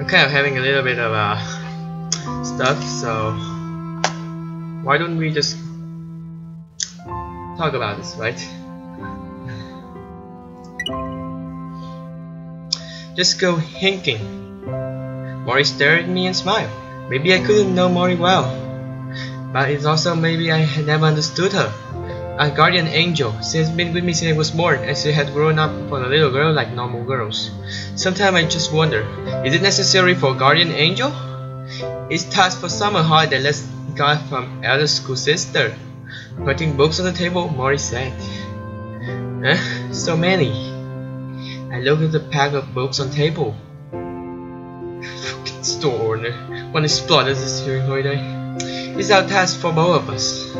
kind of having a little bit of stuff, so why don't we just talk about this, right? Just go hinking. Mori stared at me and smiled. Maybe I couldn't know Mori well, but it's also maybe I had never understood her. A guardian angel. She has been with me since I was born, and she had grown up from a little girl like normal girls. Sometimes I just wonder, is it necessary for a guardian angel? It's task for summer holiday. Let's got from elder school sister. Putting books on the table, Mori said. So many. I looked at the pack of books on table. Fucking store owner. Want to explode this during holiday. It's our task for both of us.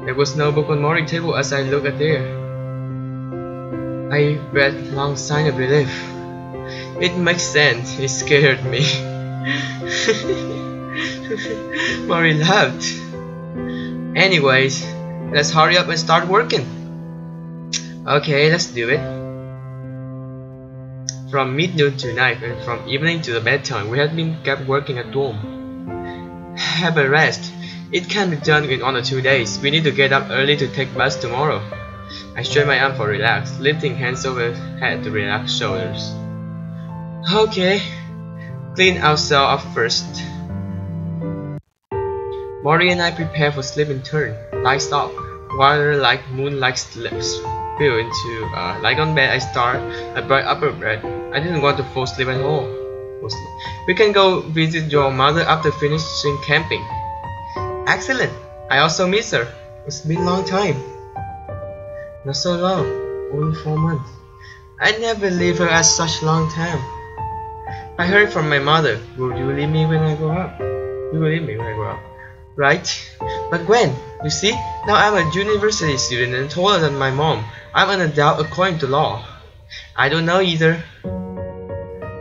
There was no book on Mori's table as I looked at there. I read a long sigh of relief. It makes sense. It scared me. Mori laughed. Anyways, let's hurry up and start working. Okay, let's do it. From midnoon to night and from evening to the bedtime, we had been kept working at dorm. Have a rest. It can be done in 1 or 2 days. We need to get up early to take bus tomorrow. I straightened my arm for relax, lifting hands over head to relax shoulders. Okay, clean ourselves up first. Mori and I prepare for sleep in turn. Lights off, water like moonlight slips spill into like on bed. I start a bright upper bed. I didn't want to fall asleep at all. We can go visit your mother after finishing camping. Excellent. I also miss her. It's been a long time. Not so long. Only 4 months. I never leave her at such long time. I heard from my mother. Will you leave me when I grow up? You will leave me when I grow up. Right? But when? You see, now I'm a university student and taller than my mom. I'm an adult according to law. I don't know either.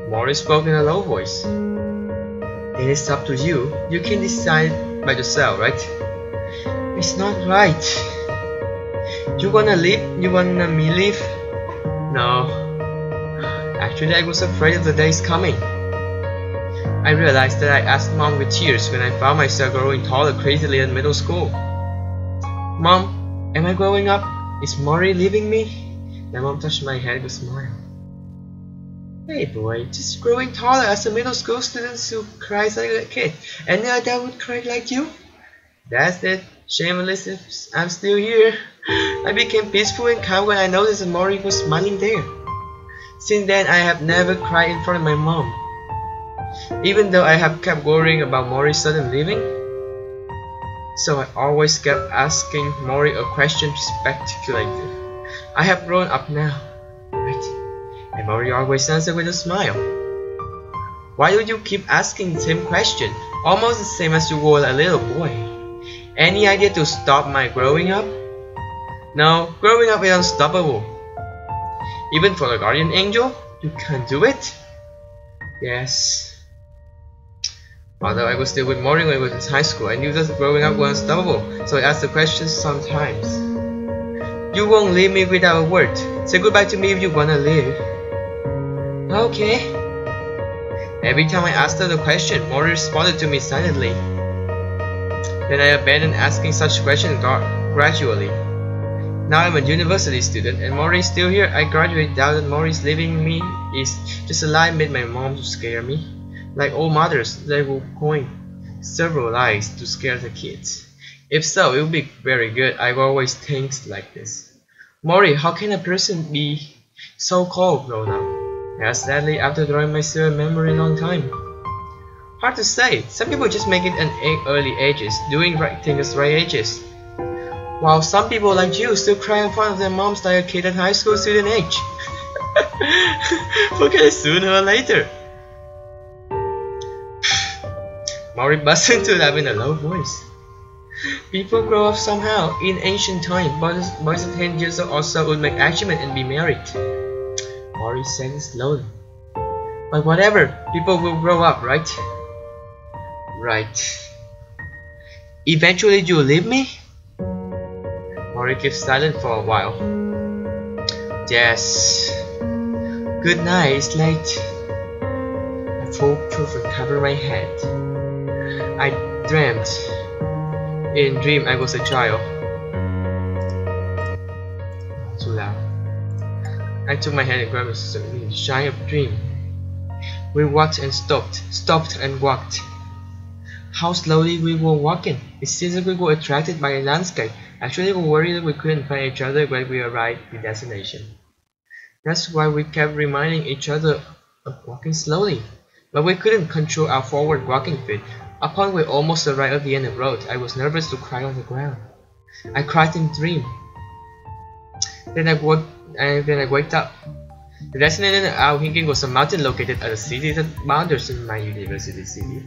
Mori spoke in a low voice. It is up to you. You can decide by yourself, right? It's not right. You wanna leave? You wanna me leave? No. Actually, I was afraid of the days coming. I realized that I asked Mom with tears when I found myself growing taller crazily in middle school. Mom, am I growing up? Is Mori leaving me? My mom touched my head with a smile. Hey boy, just growing taller as a middle school student who cries like a kid. Any adult would cry like you? That's it. Shameless if I'm still here. I became peaceful and calm when I noticed that Mori was smiling there. Since then, I have never cried in front of my mom. Even though I have kept worrying about Mori's sudden leaving. So I always kept asking Mori a question speculative. I have grown up now, right? And Mori always answered with a smile. Why do you keep asking the same question? Almost the same as you were a little boy. Any idea to stop my growing up? No, growing up is unstoppable. Even for the guardian angel, you can't do it? Yes. Although I was still with Mori when I was in high school, I knew that growing up was unstoppable, so I asked the question sometimes. You won't leave me without a word. Say goodbye to me if you wanna leave. Okay. Every time I asked her the question, Mori responded to me silently. Then I abandoned asking such questions gradually. Now I'm a university student and Mori is still here. I gradually doubt that Mori's leaving me is just a lie made my mom to scare me. Like all mothers, they will coin several lies to scare the kids. If so, it would be very good. I've always think like this. Mori, how can a person be so cold grown up? I asked sadly after drawing myself a memory long time. Hard to say. Some people just make it at early ages, doing right things at right ages. While some people like you still cry in front of their moms like a kid at high school student age. Forget it sooner or later. Mori burst into laugh in a low voice. People grow up somehow. In ancient times, boys of 10 years old also would make achievement and be married. Mori said it slowly. But whatever, people will grow up, right? Right. Eventually you'll leave me? Mori kept silent for a while. Yes. Good night, it's late. I foolproof and cover my head. I dreamt. In dream I was a child. Too loud. I took my hand and grabbed a giant dream. We walked and stopped and walked. How slowly we were walking. It seems like we were attracted by a landscape. Actually, we were worried that we couldn't find each other when we arrived at the destination. That's why we kept reminding each other of walking slowly. But we couldn't control our forward walking feet. Upon we almost arrived at the end of the road, I was nervous to cry on the ground. I cried in dream. Then I waked up. The destination of our hiking was a mountain located at the city that boundaries in my university city.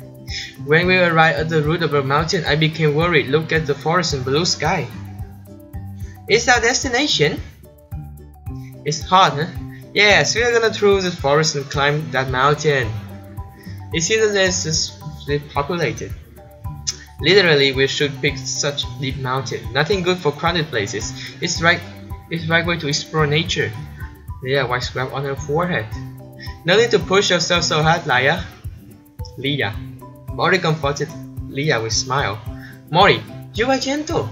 When we arrived at the root of the mountain, I became worried. Look at the forest and blue sky. Is our destination? It's hot, huh? Yes, we are gonna through the forest and climb that mountain. It seems that it's populated. Literally, we should pick such deep mountain. Nothing good for crowded places. It's right way to explore nature. Leah wipes scrap on her forehead. No need to push yourself so hard, Leah. Mori comforted Leah with a smile. Mori, you are gentle.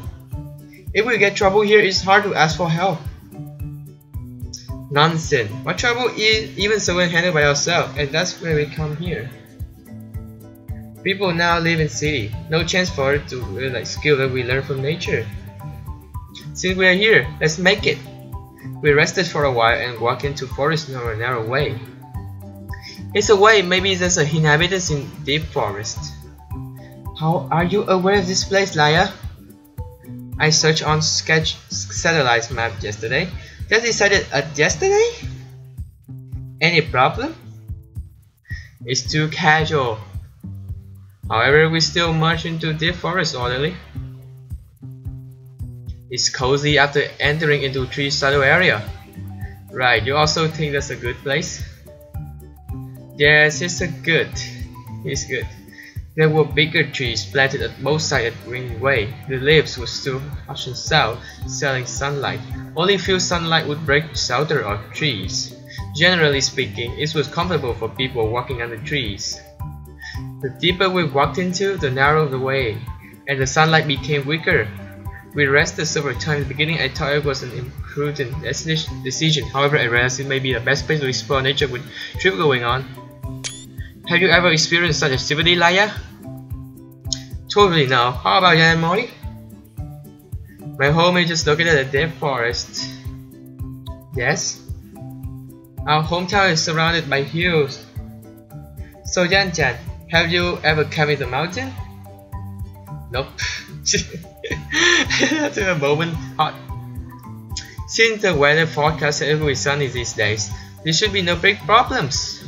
If we get trouble here, it's hard to ask for help. Nonsense. What trouble is even so handled by ourselves, and that's where we come here. People now live in city. No chance for it to realize skill that we learn from nature. Since we are here, let's make it. We rested for a while and walked into forest in a narrow way. It's a way, maybe there's a inhabitants in deep forest. How are you aware of this place, Leah? I searched on sketch satellite map yesterday. Just decided yesterday? Any problem? It's too casual. However, we still march into deep forest orderly. It's cozy after entering into tree shadow area. Right, you also think that's a good place? Yes, it's good. There were bigger trees planted at both sides of Greenway. The leaves were still harsh and sound, selling sunlight. Only few sunlight would break shelter of trees. Generally speaking, it was comfortable for people walking under trees. The deeper we walked into, the narrower the way, and the sunlight became weaker. We rested several times. In the beginning, I thought it was an imprudent decision. However, I realized it may be the best place to explore nature with trip going on. Have you ever experienced such activity, Leah? Totally no. How about you, Mori? My home is just located at a deep forest. Yes? Our hometown is surrounded by hills. So Jan, have you ever climbed the mountain? Nope. That's a moment hot. Since the weather forecast is every sunny these days, there should be no big problems.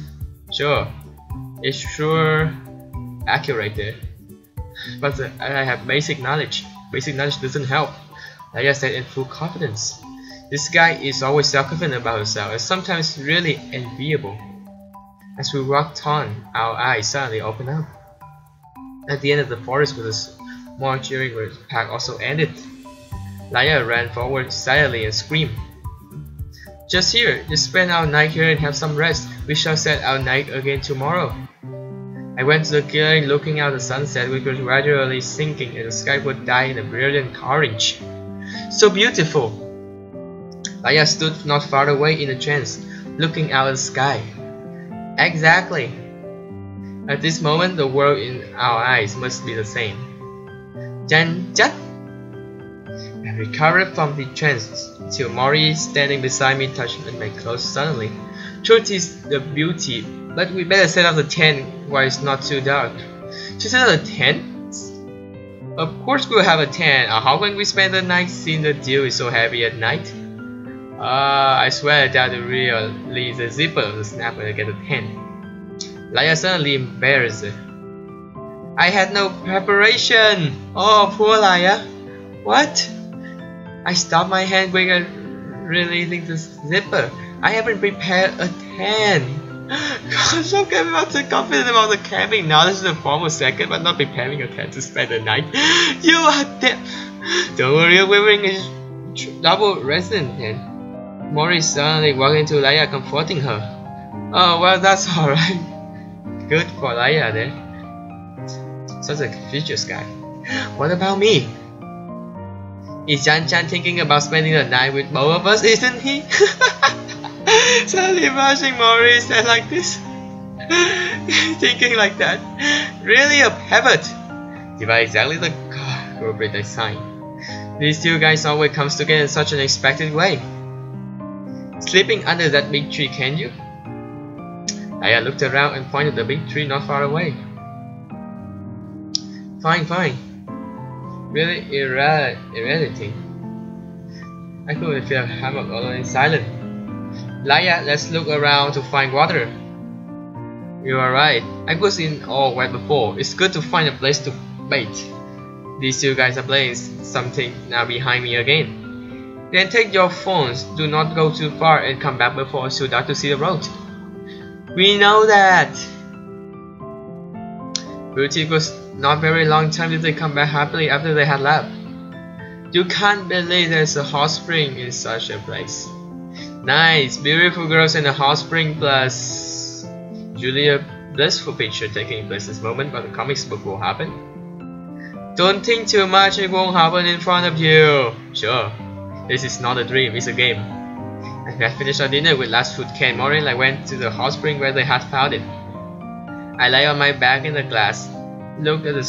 Sure, it's sure accurate there. But I have basic knowledge. Basic knowledge doesn't help. Leah said in full confidence. This guy is always self-confident about himself and sometimes really enviable. As we walked on, our eyes suddenly opened up. At the end of the forest with a small cheering pack also ended. Leah ran forward silently and screamed. Just here, just spend our night here and have some rest. We shall set our night again tomorrow. I went to the clearing looking out the sunset which was gradually sinking and the sky would die in a brilliant orange. So beautiful! Leah stood not far away in a trance, looking out at the sky. Exactly! At this moment, the world in our eyes must be the same. Jan. I recovered from the trance till Mori standing beside me touched my clothes suddenly. Truth is the beauty, but we better set up the tent while it's not too dark. To set up a tent? Of course we'll have a tent. How can we spend the night seeing the dew is so heavy at night? I swear that really the zipper of the snap when I get a tent. Leah suddenly embarrassed. I had no preparation. Oh, poor Leah. What? I stopped my hand quick and releasing the zipper. I haven't prepared a tent. God, look at me, I'm so confident about the camping knowledge in the form of second, but not preparing a tent to spend the night. You are dead. Don't worry, we're wearing a double resin tent. Mori suddenly walked into Leah, comforting her. Oh, well, that's alright. Good for Laya there. Such a vicious guy. What about me? Is Jan-chan thinking about spending the night with both of us, isn't he? Suddenly brushing Mori's head like this. Thinking like that. Really a pivot. You are exactly the corporate design. These two guys always comes together in such an unexpected way. Sleeping under that big tree, can you? Aya looked around and pointed the big tree not far away. Fine, fine. Really irritating. I couldn't feel hammock alone in silence. Laya, let's look around to find water. You are right. I was in all wet before. It's good to find a place to bathe. These two guys are playing something now behind me again. Then take your phones. Do not go too far and come back before it's too dark to see the road. We know that. But it was not very long time till they come back happily after they had left. You can't believe there's a hot spring in such a place. Nice, beautiful girls in a hot spring plus Julia blissful picture taking place this moment, but the comics book will happen. Don't think too much, it won't happen in front of you. Sure, this is not a dream, it's a game. And we had finished our dinner with last food can. Mori and I went to the hot spring where they had found it. I lay on my back in the glass, looked at the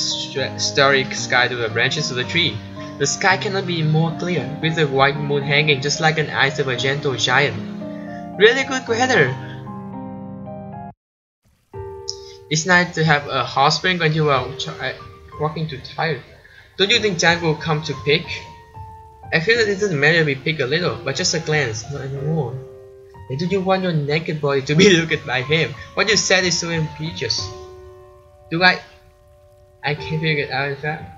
starry sky through the branches of the tree. The sky cannot be more clear, with the white moon hanging just like an eyes of a gentle giant. Really good weather. It's nice to have a hot spring when you are walking too tired. Don't you think Jan will come to pick? I feel that it doesn't matter if we pick a little, but just a glance, not anymore. Why do you want your naked body to be looked at by him? What you said is so impetuous. Do I can't figure it out in fact.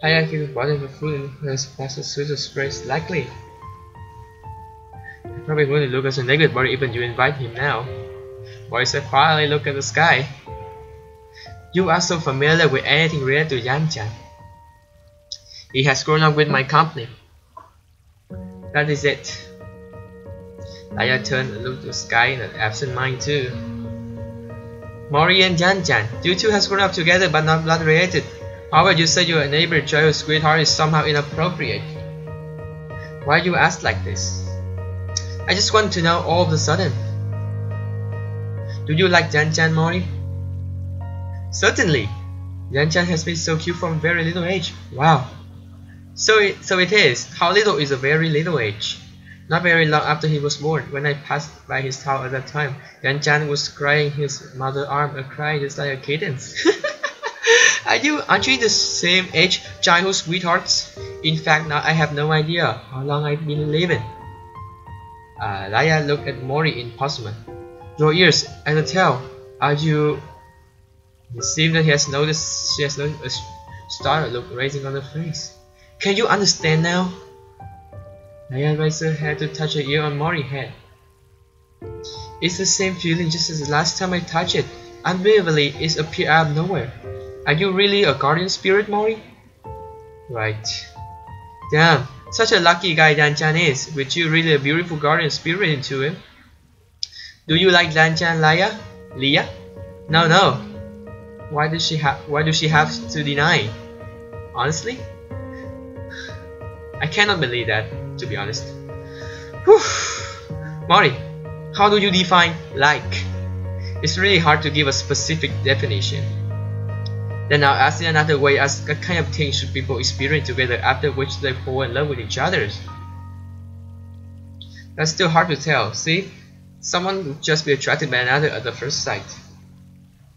I feel bottom of food and has passed a sweet sprays likely. I probably wouldn't look as a naked body even you invite him now. Why said quietly look at the sky. You are so familiar with anything related to Yan-chan. He has grown up with my company. That is it. Aya turned and looked at the sky in an absent mind too. Mori and Yan-chan, you two has grown up together but not blood related. However, you said your neighbor child's sweetheart is somehow inappropriate. Why do you ask like this? I just want to know all of a sudden. Do you like Yan-chan, Mori? Certainly. Yan-chan has been so cute from a very little age. Wow. So it is. How little is a very little age? Not very long after he was born, when I passed by his house at that time, Yan-chan was crying his mother's arm and crying just like a kitten. Aren't you the same age, childhood sweethearts? In fact, now I have no idea how long I've been living. Laya looked at Mori in puzzlement. Your ears, I can tell. Are you? It seems that she has noticed a startled look raising on her face. Can you understand now? Laya raised her head to touch her ear on Mori's head. It's the same feeling just as the last time I touched it. Unbelievably, it appeared out of nowhere. Are you really a guardian spirit, Mori? Right. Damn, such a lucky guy Yan-chan is, with you really a beautiful guardian spirit into him. Do you like Yan-chan, Leah? No. Why does she have to deny? Honestly? I cannot believe that, to be honest. Whew. Mori, how do you define like? It's really hard to give a specific definition. Then I'll ask you another way, as what kind of thing should people experience together after which they fall in love with each other? That's still hard to tell. See, someone would just be attracted by another at the first sight.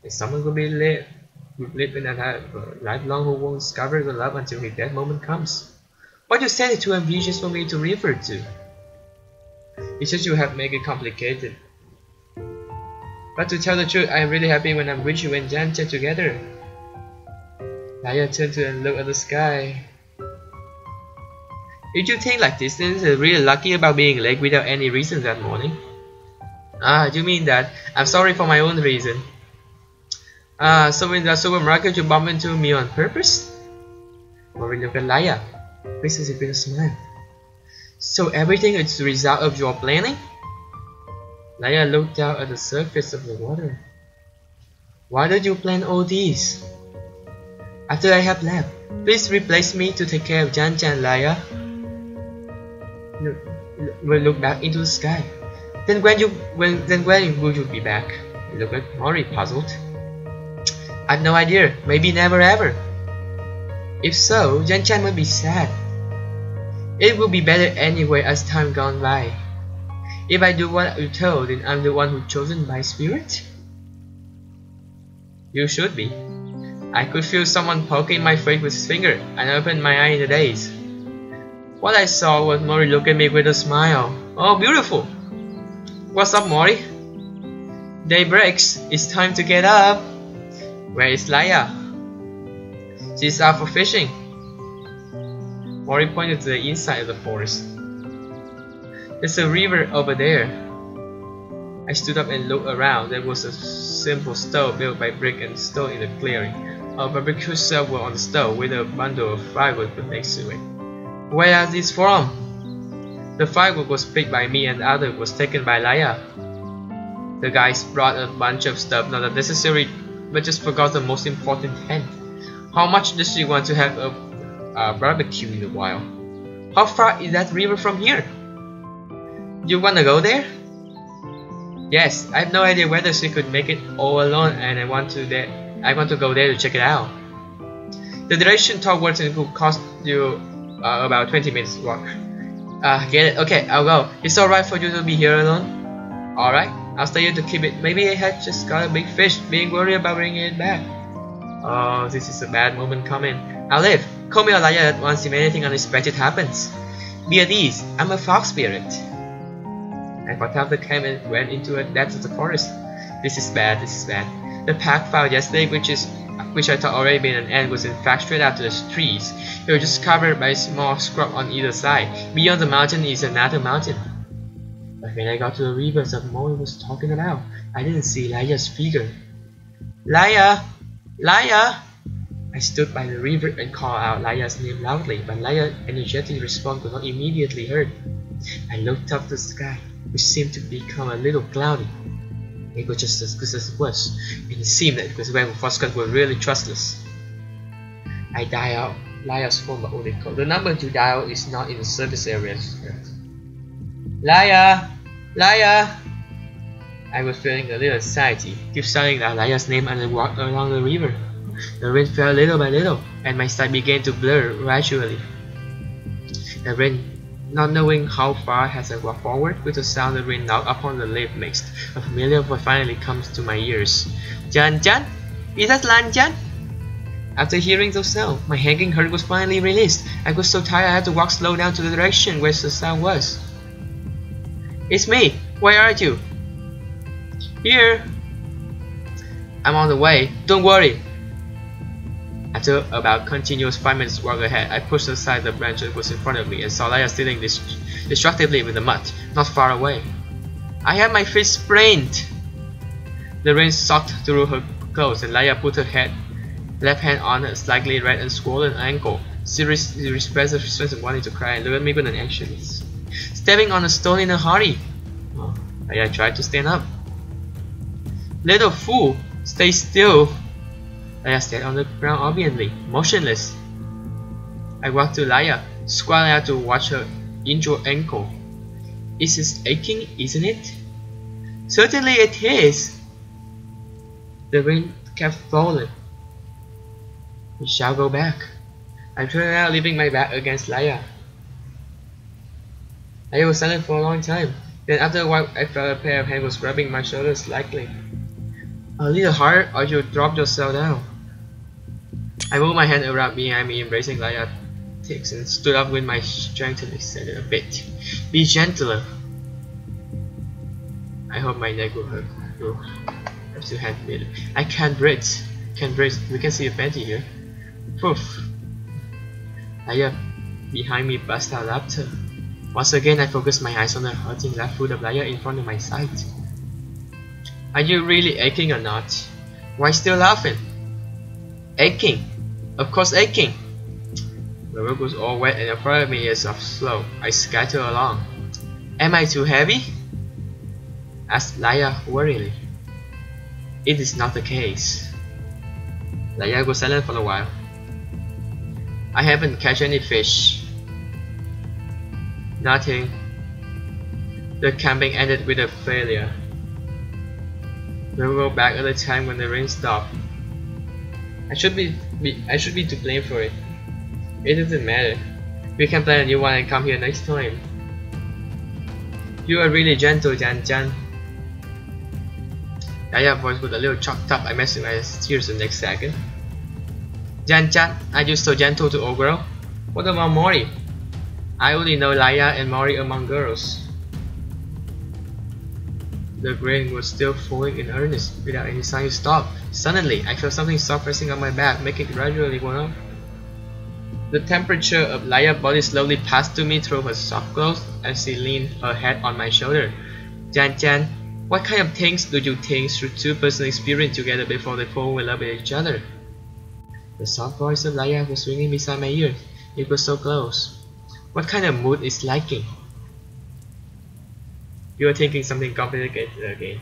And someone will live in a lifelong who won't discover the love until that moment comes. What you said is too ambitious for me to refer to. It's just you have made it complicated. But to tell the truth, I am really happy when I'm with you and Yan-chan together. Laya turned to and looked at the sky. Did you think like this is really lucky about being late without any reason that morning? You mean that? I'm sorry for my own reason. So in the supermarket you bumped into me on purpose? Mori looked at Laya. This is with a smile. So everything is the result of your planning? Laya looked down at the surface of the water. Why did you plan all these? After I have left, please replace me to take care of Jan Jan, Laya. Will look back into the sky. Then when will you be back? Look at Mori, puzzled. I've no idea. Maybe never ever. If so, Jan Jan will be sad. It will be better anyway as time gone by. If I do what you told, then I'm the one who's chosen by spirit? You should be. I could feel someone poking my face with his finger and opened my eye in a daze. What I saw was Mori look at me with a smile. Oh, beautiful! What's up, Mori? Day breaks. It's time to get up. Where is Laya? She's out for fishing. Mori pointed to the inside of the forest. There's a river over there. I stood up and looked around. There was a simple stove built by brick and stone in the clearing. A barbecue shelf was on the stove with a bundle of firewood put next to it. Where are these from? The firewood was picked by me and the other was taken by Laya. The guys brought a bunch of stuff not necessary, but just forgot the most important hint. How much does she want to have a barbecue in a while? How far is that river from here? You wanna go there? Yes, I have no idea whether she could make it all alone, and I want to go there to check it out. The direction towards it will cost you about 20 minutes walk. Get it? Okay, I'll go. It's alright for you to be here alone? Alright, I'll stay here to keep it. Maybe I had just got a big fish, being worried about bringing it back. Oh, this is a bad moment coming. I'll leave. Call me Laya at once if anything unexpected happens. Be at ease. I'm a fox spirit. I got out the camp and went into the depths of the forest. This is bad, this is bad. The pack found yesterday, which I thought already been an ant, was in fact straight out to the trees. They were just covered by a small scrub on either side. Beyond the mountain is another mountain. But when I got to the river that Mori was talking about, I didn't see Laya's figure. Laya! Laya! I stood by the river and called out Laya's name loudly, but Laya's energetic response was not immediately heard. I looked up the sky, which seemed to become a little cloudy. It was just as good as it was, and it seemed that because when Foscon were really trustless. I dialed Laya's phone, but only called. The number to dial is not in the service area. Laya! Laya! I was feeling a little anxiety. Keep shouting out Laya's name as I walked along the river. The rain fell little by little, and my sight began to blur gradually. The rain, not knowing how far as I walked forward, with the sound of rain knocked upon the leaf mixed. A familiar voice finally comes to my ears. Jan Jan? Is that Lan Jan? After hearing the sound, my hanging heart was finally released. I was so tired I had to walk slow down to the direction where the sound was. It's me! Where are you? Here! I'm on the way. Don't worry! After about continuous 5 minutes walk ahead, I pushed aside the branch that was in front of me and saw Laya sitting destructively with the mud, not far away. I had my feet sprained! The rain soaked through her clothes and Laya put her left hand on a slightly red and swollen ankle. She repressed her strength and wanted to cry and looked at me with an anxious. Stepping on a stone in a hurry! Oh, Laya tried to stand up. Little fool! Stay still! Laya sat on the ground obediently, motionless. I walked to Laya, squatting out to watch her injured ankle. It is aching, isn't it? Certainly it is. The rain kept falling. We shall go back. I turned around, leaving my back against Laya. Laya was silent for a long time. Then after a while, I felt a pair of hands was rubbing my shoulders slightly. A little harder, or you'll drop yourself down. I moved my hand around behind me, embracing Laya's tics, and stood up with my strength to extend it a bit. Be gentler. I hope my neck will hurt. I still have it. I can't breathe. We can see a panty here. Poof. Laya behind me burst out laughter. Once again, I focused my eyes on the hurting left foot of Laya in front of my sight. Are you really aching or not? Why still laughing? Aching? Of course aching! The road was all wet and in front of me is a slope. I scattered along. Am I too heavy? Asked Laya worriedly. It is not the case. Laya was silent for a while. I haven't catch any fish. Nothing. The camping ended with a failure. We'll go back at the time when the rain stopped. I should be to blame for it. It doesn't matter. We can plan a new one and come here next time. You are really gentle, Jan-chan. Yaya's voice was a little chopped up. I messed with my tears the next second. Jan-chan, are you so gentle to old girl? What about Mori? I only know Laya and Mori among girls. The rain was still falling in earnest, without any sign of stop. Suddenly, I felt something soft pressing on my back, making it gradually warm up. The temperature of Laya's body slowly passed to me through her soft clothes as she leaned her head on my shoulder. Jan-chan, what kind of things do you think should two persons experience together before they fall in love with each other? The soft voice of Laya was ringing beside my ears. It was so close. What kind of mood is liking? You are thinking something complicated again.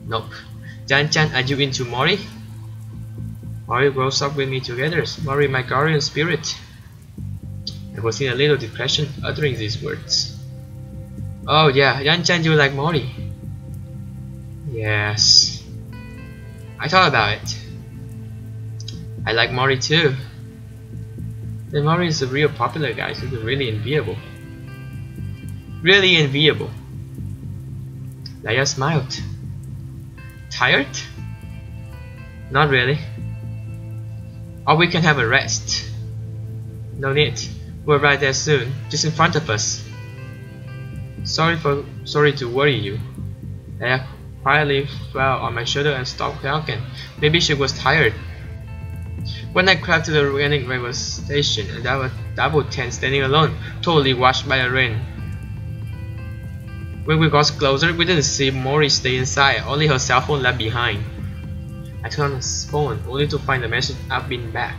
Nope. Jan-chan, are you into Mori? Mori grows up with me together. Mori, my guardian spirit. I was in a little depression uttering these words. Oh yeah, Jan-chan, you like Mori? Yes. I thought about it. I like Mori too. And Mori is a real popular guy, so he's really enviable. Really enviable. Laya smiled. Tired? Not really. Or we can have a rest. No need. We're right there soon, just in front of us. Sorry to worry you. Laya quietly fell on my shoulder and stopped talking. Maybe she was tired. When I crept to the railway station, and there was a double tent standing alone, totally washed by the rain. When we got closer, we didn't see Mori stay inside, only her cell phone left behind. I turned on his phone, only to find the message I've been back.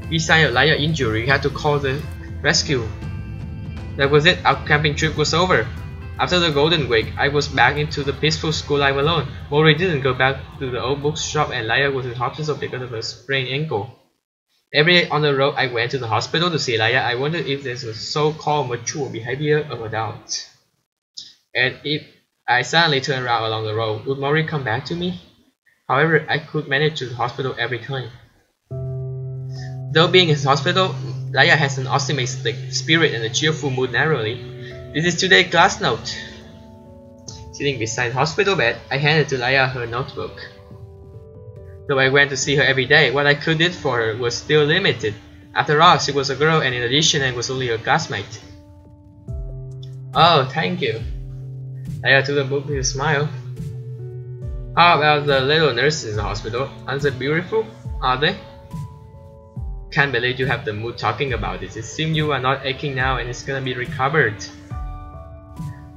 Besides Laya's injury, we had to call the rescue. That was it, our camping trip was over. After the Golden Week, I was back into the peaceful school life alone. Mori didn't go back to the old bookshop and Laya was in hospital because of a sprained ankle. Every day on the road, I went to the hospital to see Laya. I wondered if this was so-called mature behavior of adults. And if I suddenly turned around along the road, would Mori come back to me? However, I could manage to the hospital every time. Though being in the hospital, Laya has an optimistic spirit and a cheerful mood naturally. This is today's class note. Sitting beside the hospital bed, I handed to Laya her notebook. Though I went to see her every day, what I could do for her was still limited. After all, she was a girl and in addition I was only a classmate. Oh, thank you. Laya took the book with a smile. How about the little nurses in the hospital? Aren't they beautiful? Are they? Can't believe you have the mood talking about this. It seems you are not aching now and it's gonna be recovered.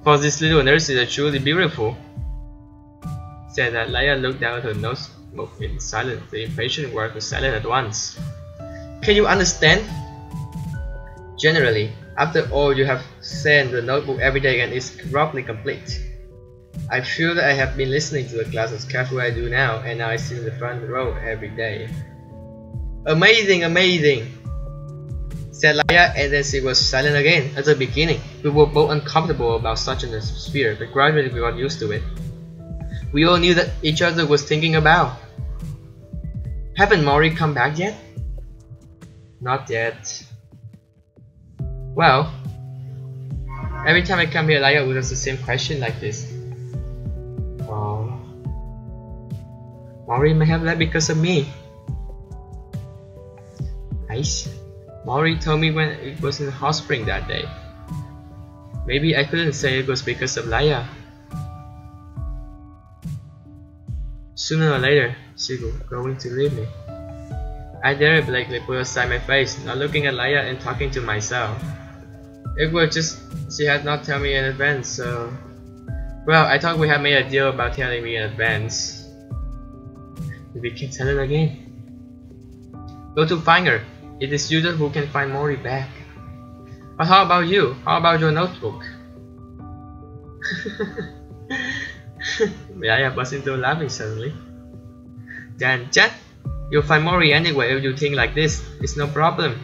For these little nurses are truly beautiful. Said that Laya looked down at her notebook in silence. The impatient word was silent at once. Can you understand? Generally, after all you have sent the notebook every day and it's roughly complete. I feel that I have been listening to the class as carefully as I do now, and now I sit in the front row every day. Amazing, amazing! Said Laya, and then she was silent again. At the beginning, we were both uncomfortable about such an atmosphere, but gradually we got used to it. We all knew that each other was thinking about. Haven't Mori come back yet? Not yet. Well, every time I come here, Laya would ask the same question like this. Oh, Mori may have left because of me. Nice. Mori told me when it was in the hot spring that day. Maybe I couldn't say it was because of Laya. Sooner or later, she was going to leave me. I deliberately put aside my face, not looking at Laya and talking to myself. It was just she had not told me in advance, so... Well, I thought we had made a deal about telling me in advance. We became silent again. Go to find her. It is you who can find Mori back. But how about you? How about your notebook? Yaya burst into laughing suddenly. Then, Jet, you'll find Mori anyway if you think like this. It's no problem.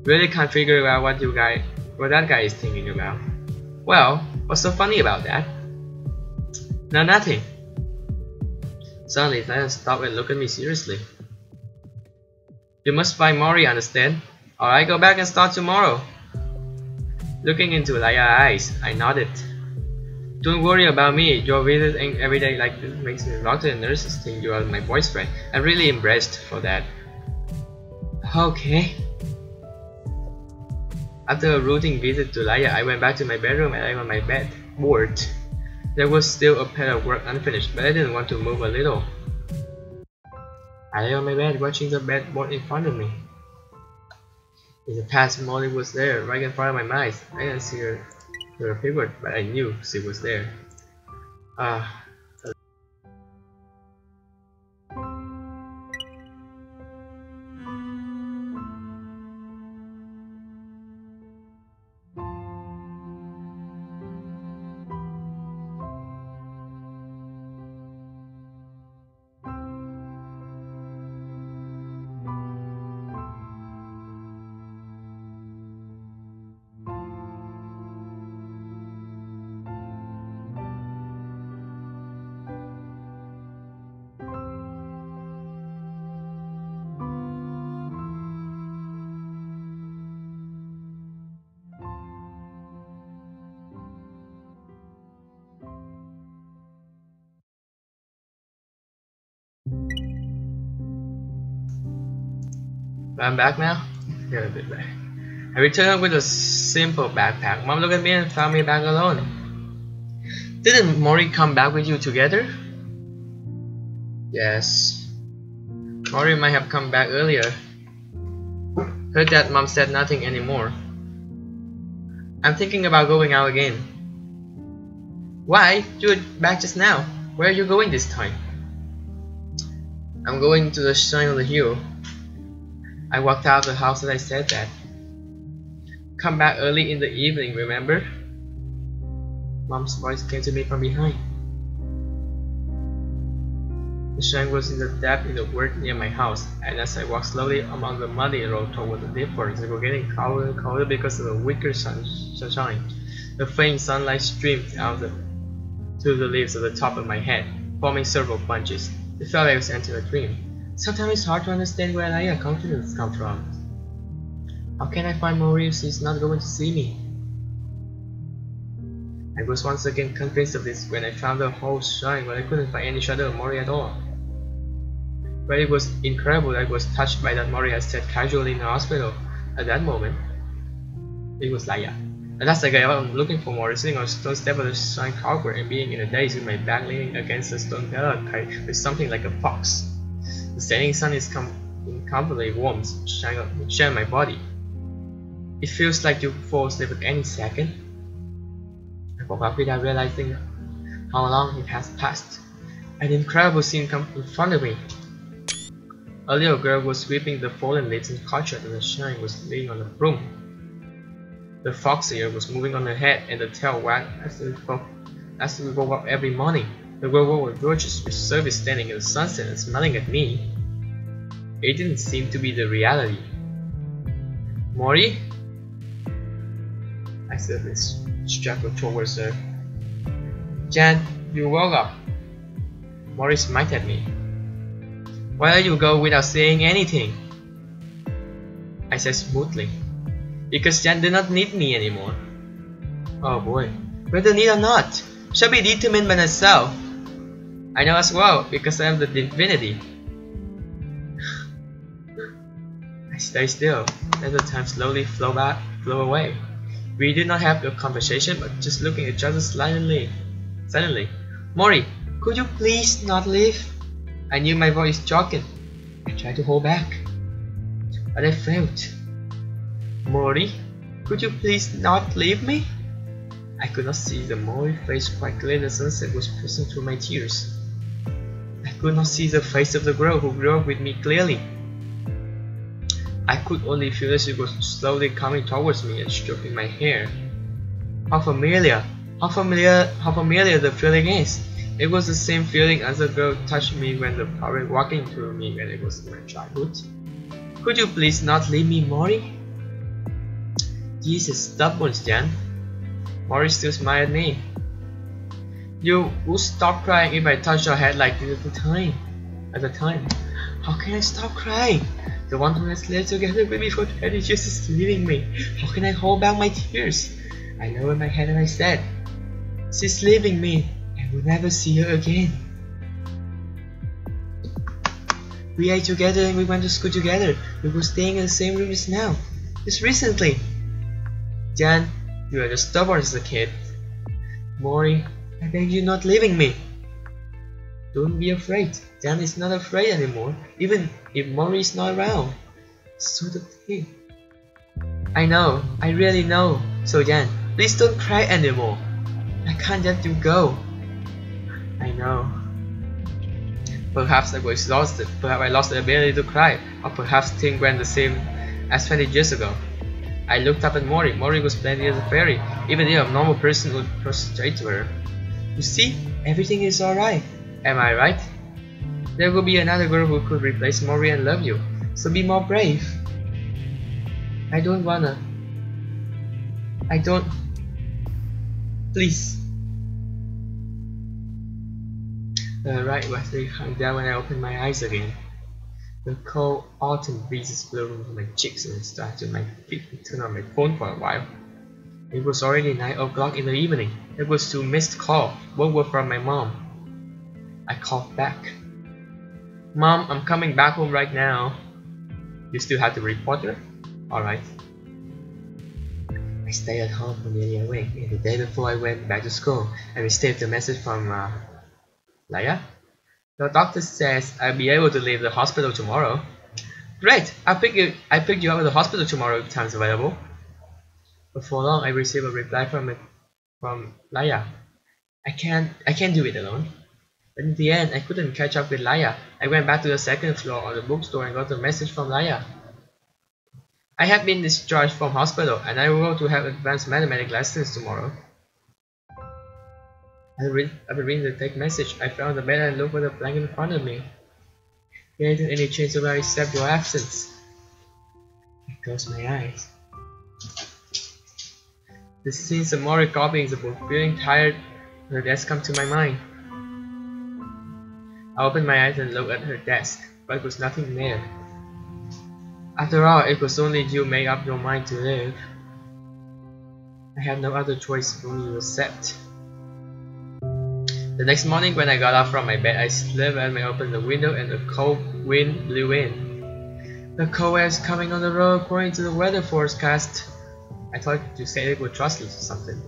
Really can't figure out what that guy is thinking about. Well, what's so funny about that? No, nothing. Suddenly, Diane stopped and looked at me seriously. You must find Mori, understand? Or I go back and start tomorrow. Looking into Laya's eyes, I nodded. Don't worry about me. Your visit every day like this makes the doctor and nurses think you are my boyfriend. I'm really embarrassed for that. Okay. After a routine visit to Laya, I went back to my bedroom and I lay on my bed, bored. There was still a pile of work unfinished, but I didn't want to move a little. I lay on my bed watching the bedboard in front of me. In the past, Molly was there, right in front of my eyes. I didn't see her figure, but I knew she was there. I'm back now? Yeah, a bit back. I returned with a simple backpack. Mom looked at me and found me back alone. Didn't Mori come back with you together? Yes. Mori might have come back earlier. Heard that Mom said nothing anymore. I'm thinking about going out again. Why? You were back just now. Where are you going this time? I'm going to the shrine on the hill. I walked out of the house as I said that. Come back early in the evening, remember? Mom's voice came to me from behind. The shrine was in the depth in the wood near my house, and as I walked slowly along the muddy road toward the deep forest, it was getting colder and colder because of the weaker sunshine. The faint sunlight streamed out through the leaves at the top of my head, forming several bunches. It felt like I was entering a dream. Sometimes it's hard to understand where Laya's confidence comes from. How can I find Mori if she's not going to see me? I was once again convinced of this when I found the whole shrine, but I couldn't find any shadow of Mori at all. But it was incredible that I was touched by that Mori had said casually in the hospital. At that moment, it was Laya. And that's the guy I'm looking for, Mori, sitting on a stone step of the shrine cover and being in a daze with my back leaning against the stone pillar with something like a fox. The setting sun is incomparably warm, shining my body. It feels like you fall asleep at any second. I woke up without realizing how long it has passed. An incredible scene came in front of me. A little girl was sweeping the fallen leaves in orchard and the shrine was laying on a broom. The fox ear was moving on her head and the tail wagged as we woke up every morning. The girl was gorgeous with service standing in the sunset and smiling at me. It didn't seem to be the reality. Mori? I said this, struggled towards her. Jan, you woke up. Mori smiled at me. Why did you go without saying anything? I said smoothly. Because Jan did not need me anymore. Oh boy, whether need or not, shall be determined by myself. I know as well, because I am the divinity. I stay still, let the time slowly flow away. We did not have a conversation, but just looking at each other silently. Mori, could you please not leave? I knew my voice choking. I tried to hold back, but I failed. Mori, could you please not leave me? I could not see the Mori face quite clearly. The sunset was piercing through my tears. I could not see the face of the girl who grew up with me clearly. I could only feel that she was slowly coming towards me and stroking my hair. How familiar! How familiar the feeling is. It was the same feeling as the girl touched me when the parent walking through me when it was in my childhood. Could you please not leave me, Mori? Jesus, stubborn, Jan. Mori still smiled at me. You would stop crying if I touched your head like this at the time. How can I stop crying? The one who has lived together with me for 20 years is leaving me. How can I hold back my tears? I know in my head and I said, she's leaving me and we'll never see her again. We ate together and we went to school together. We were staying in the same room just now. Just recently. Jan, you are just stubborn as a kid. Mori, I beg you not leaving me. Don't be afraid. Jan is not afraid anymore, even if Mori is not around. So the thing. I know, I really know. So Jan, please don't cry anymore. I can't let you go. I know. Perhaps I was exhausted, perhaps I lost the ability to cry, or perhaps things went the same as 20 years ago. I looked up at Mori. Mori was plenty as a fairy, even if a normal person would prostrate to her. You see, everything is alright. Am I right? There will be another girl who could replace Mori and love you, so be more brave. I don't wanna. I don't. Please. The light was hung down when I opened my eyes again. The cold autumn breezes blew into my cheeks and started to my feet and turned on my phone for a while. It was already 9 o'clock in the evening. It was 2 missed calls. Both were from my mom. I called back. Mom, I'm coming back home right now. You still have to report her? Alright. I stayed at home for nearly a week, and the day before I went back to school, I received a message from Laya. The doctor says I'll be able to leave the hospital tomorrow. Great! I pick you up at the hospital tomorrow if time's available. Before long, I received a reply from Laya. I can't do it alone. But in the end, I couldn't catch up with Laya. I went back to the second floor of the bookstore and got a message from Laya. I have been discharged from hospital and I will go to have advanced mathematics lessons tomorrow. After reading the text message, I found the bed and looked at the blanket in front of me. There isn't any change about except your absence. I closed my eyes. The scenes of Mori copying the book, feeling tired, and her desk come to my mind. I opened my eyes and looked at her desk, but there was nothing there. After all, it was only you made up your mind to live. I had no other choice only to accept. The next morning when I got up from my bed, I slipped and I opened the window and a cold wind blew in. The cold air is coming on the road according to the weather forecast. I thought you said it was trustless or something.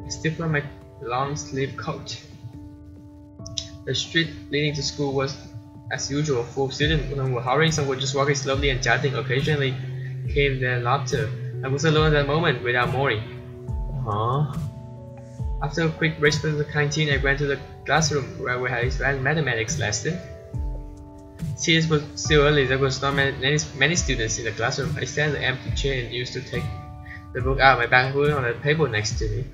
I still put on my long sleeve coat. The street leading to school was, as usual, full of students. Some were hurrying, some were just walking slowly and chatting. Occasionally came their laughter. I was alone at that moment without Mori. After a quick break from the canteen, I went to the classroom where we had a mathematics lesson. Since it was still early, there was not many students in the classroom. I sat in the empty chair and used to take the book out of my bag and put it on the table next to me.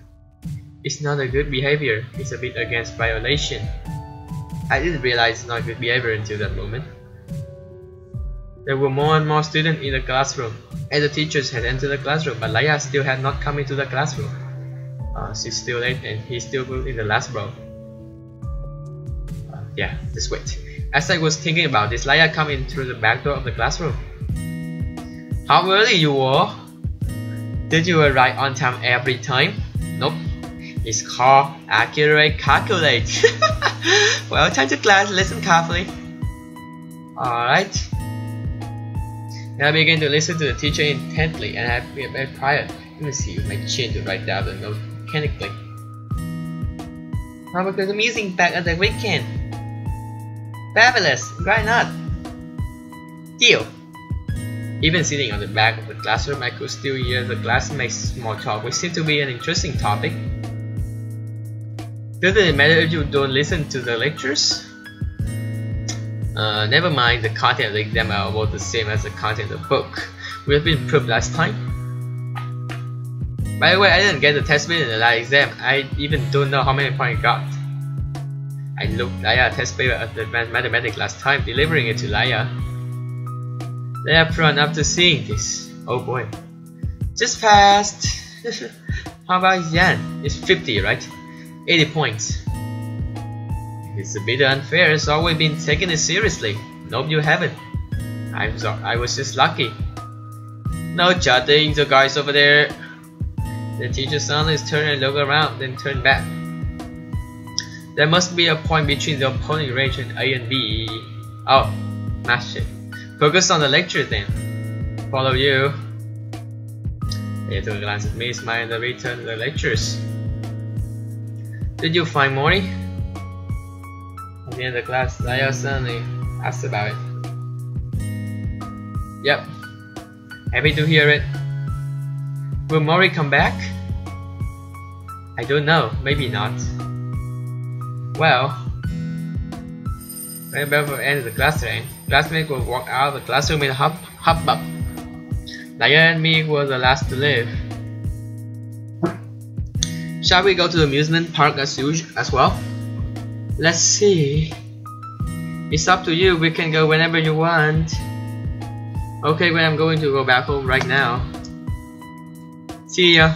It's not a good behavior. It's a bit against violation. I didn't realize it's not good behavior until that moment. There were more and more students in the classroom, and the teachers had entered the classroom, but Laya still had not come into the classroom. She's still late and he's still in the last row. Yeah, just wait. As I was thinking about this, Laya came in through the back door of the classroom. How early you were? Did you arrive on time every time? Nope. It's called accurate calculate. Well, time to class, listen carefully. Alright. Now I began to listen to the teacher intently and I had been very quiet. Let me see with my chin to write down the note mechanically. How about the music back at the weekend? Fabulous! Why not? Deal! Even sitting on the back of the classroom, I could still hear the classmates' small talk, which seemed to be an interesting topic. Doesn't it matter if you don't listen to the lectures? Never mind, the content of the exam are about the same as the content of the book. We have been proved last time. By the way, I didn't get the test paper in the last exam. I even don't know how many points I got. I looked Laya test paper at the advanced mathematics last time, delivering it to Laya. Laya prone up to seeing this. Oh boy. Just passed. How about Yan? It's 50, right? 80 points. It's a bit unfair. It's always been taking it seriously. Nope, you haven't. I was just lucky. No chatting, the guys over there. The teacher suddenly turned and looked around, then turned back. There must be a point between the opposing range and A and B. Oh, math shit. Focus on the lecture then. Follow you. They took a glance at me, smiled, and returned to the lectures. Did you find Mori? At the end of the class, Laya suddenly asked about it. Yep. Happy to hear it. Will Mori come back? I don't know, maybe not. Well, right before the end of the class rang, classmates would walk out of the classroom in a hubbub. Laya and me were the last to leave. Shall we go to the amusement park as usual as well? Let's see. It's up to you, we can go whenever you want. Okay, well, I'm going to go back home right now. See ya.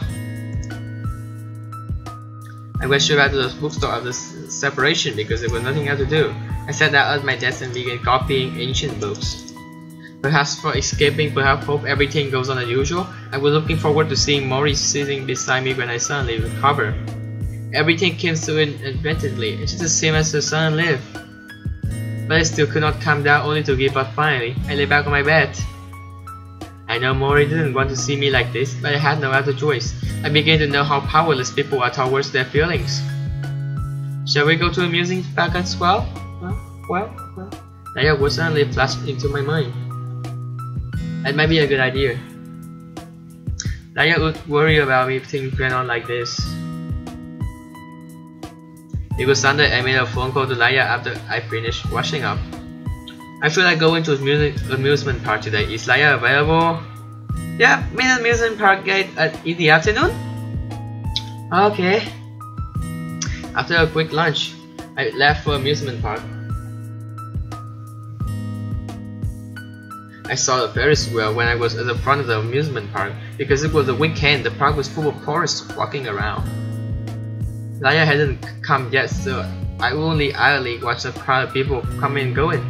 I went straight back to the bookstore after separation because there was nothing else to do. I sat down at my desk and began copying ancient books. Perhaps for escaping, perhaps hope everything goes on as usual. I was looking forward to seeing Mori sitting beside me when I suddenly recovered. Everything came so unexpectedly, it's just the same as the sun lived. But I still could not calm down, only to give up finally. I lay back on my bed. I know Mori didn't want to see me like this, but I had no other choice. I began to know how powerless people are towards their feelings. Shall we go to a amusing park as well? Well. That was suddenly flashed into my mind. That might be a good idea. Laya would worry about me if things went on like this. It was Sunday. I made a phone call to Laya after I finished washing up. I feel like going to amusement park today. Is Laya available? Yeah, meet at amusement park gate in the afternoon? Okay. After a quick lunch, I left for amusement park. I saw the Ferris wheel when I was at the front of the amusement park. Because it was a weekend, the park was full of tourists walking around. Laya hadn't come yet, so I only idly watched a crowd of people coming and going.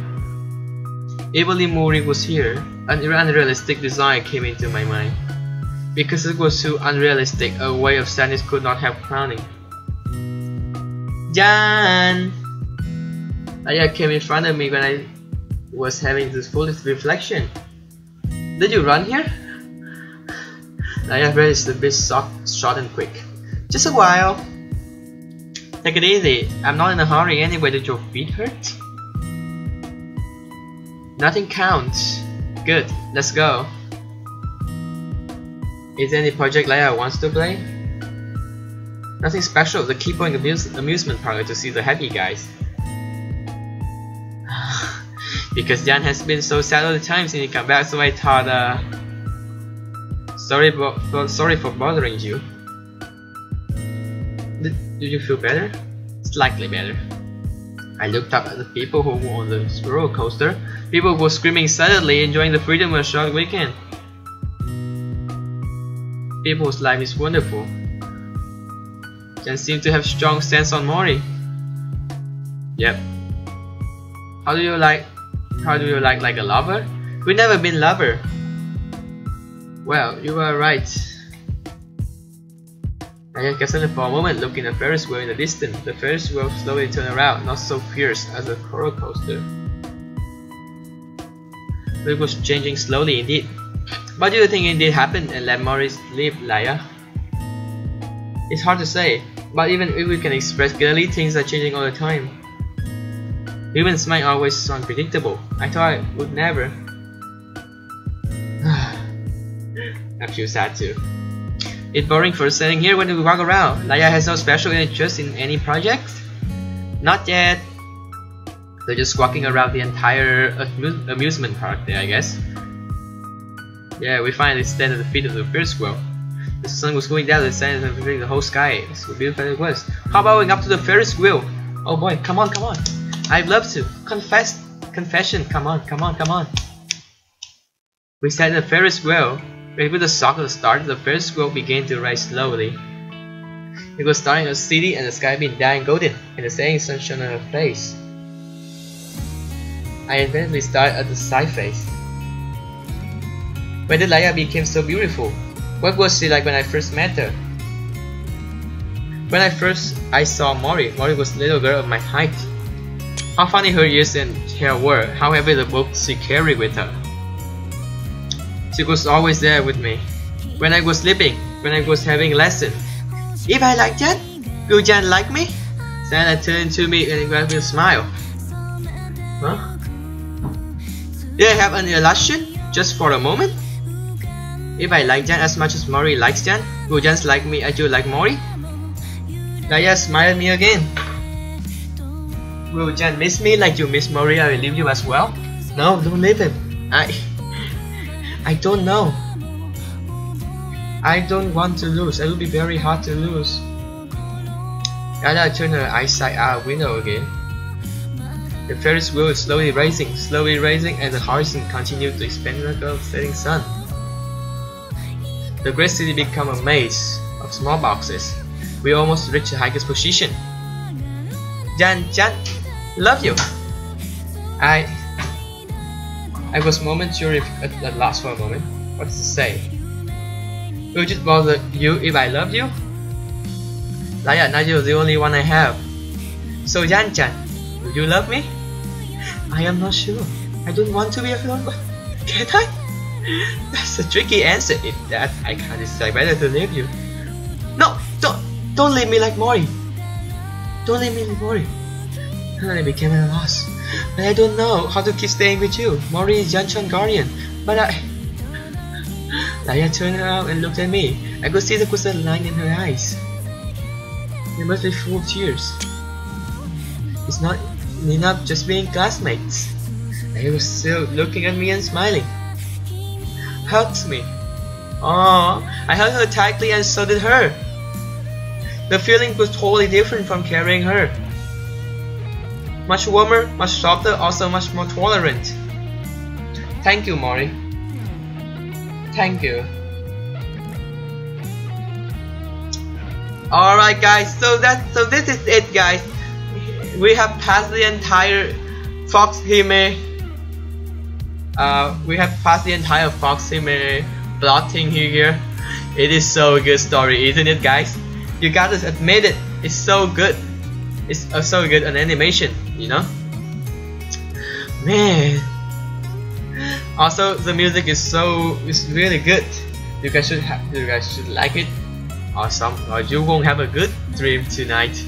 If Mori was here, an unrealistic design came into my mind. Because it was too unrealistic, a way of sadness could not have crowning. Jan! Laya came in front of me when I was having this foolish reflection. Did you run here? Laya raised a bit short and quick. Just a while. Take it easy. I'm not in a hurry anyway. Did your feet hurt? Nothing counts. Good. Let's go. Is there any project Laya wants to play? Nothing special. The key point amusement park is to see the happy guys. Because Jan has been so sad all the time since he came back, so I thought, sorry for bothering you. Did you feel better? Slightly better. I looked up at the people who were on the roller coaster. People were screaming excitedly, enjoying the freedom of a short weekend. People's life is wonderful. Jan seemed to have strong sense on Mori. Yep. How do you like a lover? We've never been lover. Well, you were right. I kept silent for a moment, looking at the Ferris wheel in the distance. The Ferris wheel slowly turned around, not so fierce as a roller coaster. But it was changing slowly indeed. What do you think indeed happened and let Mori leave Laya? It's hard to say, but even if we can express clearly, things are changing all the time. Humans might always so unpredictable. I thought I would never. I feel sad too. It's boring for sitting here when we walk around. Laya has no special interest in any project? Not yet. They're just walking around the entire amusement park there, I guess. Yeah, we finally stand at the feet of the Ferris wheel. The sun was going down, the sun and the whole sky. So beautiful it was. How about going up to the Ferris wheel? Oh boy, come on, come on. I'd love to. Confession, come on, come on, come on. We sat in the Ferris wheel. Right with the shock of the start, the Ferris wheel began to rise slowly. It was starting a city and the sky being dying golden, and the setting sun shone on her face. I eventually started at the side face. When did Laia became so beautiful? What was she like when I first met her? When I saw Mori was a little girl of my height. How funny her ears and hair were, how heavy the book she carried with her. She was always there with me. When I was sleeping, when I was having lessons. If I like that, will Jan like me? Santa turned to me and gave me a smile. Huh? Did I have an illusion? Just for a moment? If I like Jan as much as Mori likes Jan, will Jan like me as you like Mori? Laia smiled at me again. Will Jan miss me like you miss Mori? I will leave you as well? No, don't leave him. I don't know. I don't want to lose. It will be very hard to lose. Laia turned her eyesight out a window again. The Ferris wheel is slowly rising, and the horizon continued to expand like a setting sun. The great city became a maze of small boxes. We almost reached the highest position. Jan, love you. I was momentarily at loss for a moment. What to say? Will it just bother you if I love you? Laia, now you're the only one I have. So Jan, will you love me? I am not sure. I don't want to be alone, but can I? That's a tricky answer. If that, I can't decide whether to leave you. No, don't leave me like Mori. Don't leave me like Mori. And I became at a loss. But I don't know how to keep staying with you. Mori is Yanchan guardian, but Laia turned around and looked at me. I could see the question line in her eyes. They must be full of tears. It's not enough just being classmates. They were still looking at me and smiling. Hugged me. Oh, I hugged her tightly and so did her. The feeling was totally different from carrying her. Much warmer, much softer, also much more tolerant. Thank you, Mori. Thank you. Alright guys, so this is it guys. We have passed the entire Fox Hime. We have passed the entire Fox Hime plotting here. It is so good story, isn't it guys? You gotta admit it. It's so good. It's so good an animation, you know. Man. Also, the music is really good. You guys should like it, or you won't have a good dream tonight.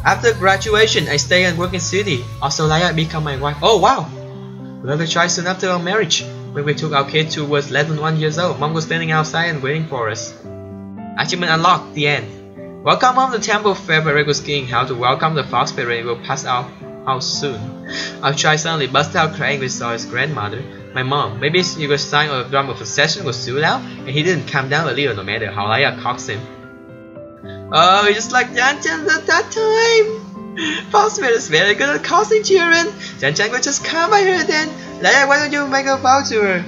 After graduation, I stay and work in city. Also, Laia become my wife. Oh wow! We have a child soon after our marriage. When we took our kid who was less than 1 year old, Mom was standing outside and waiting for us. Achievement unlocked. The end. Welcome home to Temple Fair. Barrett was skiing how to welcome the fox parade will pass our house soon. Our child suddenly busted out crying when he saw his grandmother. My mom. Maybe he was sign of a drum of possession was too loud, and he didn't calm down a little no matter how Laia coaxed him. Oh, just like Jan at that time. Foxfair is very good at causing children. Jan will just come by her then. Laia, why don't you make a vow to her?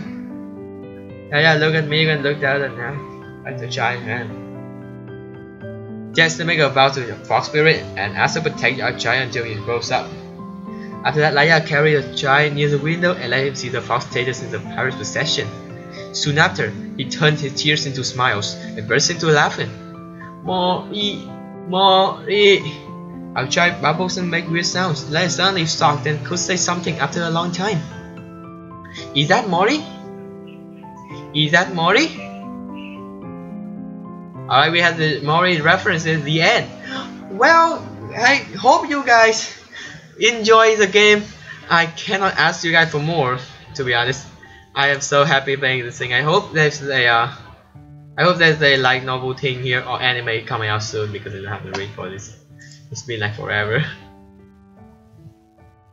Laia looked at me and looked out at the giant man. Just to make a vow to the fox spirit and ask to protect our giant until he grows up. After that, Laia carried the giant near the window and let him see the fox status in the pirate's possession. Soon after, he turned his tears into smiles and burst into laughing. Mori. Our child bubbles and make weird sounds. Laia suddenly stopped and could say something after a long time. Is that Mori? Is that Mori? Alright, we have the Mori reference at the end. Well, I hope you guys enjoy the game. I cannot ask you guys for more, to be honest. I am so happy playing this thing. I hope there's a like novel thing here or anime coming out soon, because I don't have to wait for this. It's been like forever.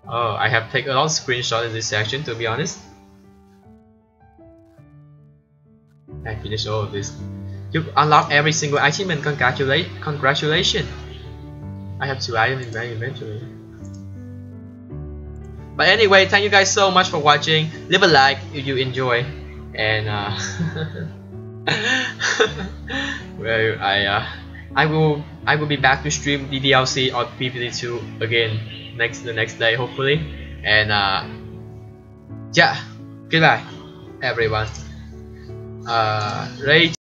Oh, I have taken a lot of screenshots in this section, to be honest. I finished all of this. You unlock every single item and congratulations. I have 2 items in my inventory. But anyway, thank you guys so much for watching. Leave a like if you enjoy, and well, I will be back to stream the DLC or PPT2 again the next day, hopefully. And yeah, goodbye everyone. Rate